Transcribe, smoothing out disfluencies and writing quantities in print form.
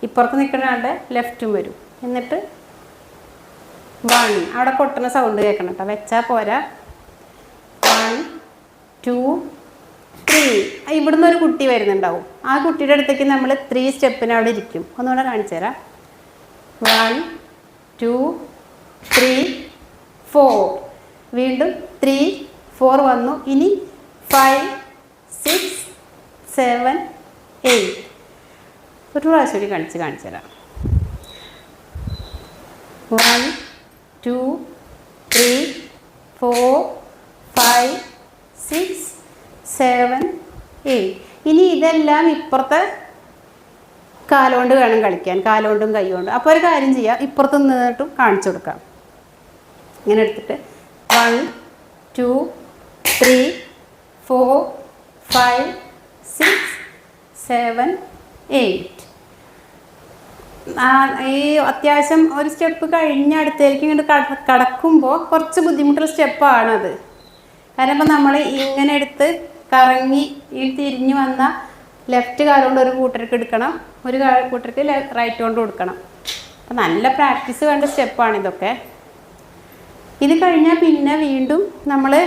ഇപ്പുറത്ത് നിൽക്കുന്ന ആളുടെ ലെഫ്റ്റും വരും. എന്നിട്ട് 1 അവിടെ കൊട്ടുന്ന സൗണ്ട് കേൾക്കണം കേട്ടോ, വെച്ചാൽ പോരാ. 1 2 3. ഇവിടുന്ന് ഒരു കുട്ടി വരുന്നുണ്ടാവും. ആ കുട്ടിയുടെ അടുത്തേക്ക് നമ്മൾ 3 സ്റ്റെപ്പിന് അവിടെ ഇരിക്കും. ഒന്നുകൂടെ കാണിച്ചു തരാം. 1 2 3 4. വീണ്ടും 3 4 വന്നു. ഇനി 5 6 7 8. ഒരു പ്രാവശ്യം കൂടി കാണിച്ചു തരാം. 1 2 3 4 5 6 7 8. ഇനി ഇതെല്ലാം ഇപ്പുറത്തെ കാലുകൊണ്ട് വേണം കളിക്കാൻ, കാലുകൊണ്ടും കൈ കൊണ്ടും. അപ്പോൾ ഒരു കാര്യം ചെയ്യാം, ഇപ്പുറത്ത് നിന്നിട്ടും കാണിച്ചു കൊടുക്കാം. ഇങ്ങനെ എടുത്തിട്ട് 1 2 3 4 5 6 7 8. ഈ അത്യാവശ്യം ഒരു സ്റ്റെപ്പ് കഴിഞ്ഞ് അടുത്തേക്ക് ഇങ്ങോട്ട് കടക്കുമ്പോൾ കുറച്ച് ബുദ്ധിമുട്ടുള്ള സ്റ്റെപ്പാണത്. കാരണം ഇപ്പം നമ്മൾ ഇങ്ങനെ എടുത്ത് കറങ്ങി ഈ തിരിഞ്ഞ് വന്ന ലെഫ്റ്റ് കാലുകൊണ്ട് ഒരു കൂട്ടർക്ക് എടുക്കണം, ഒരു കൂട്ടർക്ക് റൈറ്റ് കൊണ്ട് കൊടുക്കണം. അപ്പം നല്ല പ്രാക്ടീസ് വേണ്ട സ്റ്റെപ്പാണ് ഇതൊക്കെ. ഇത് കഴിഞ്ഞാൽ പിന്നെ വീണ്ടും നമ്മൾ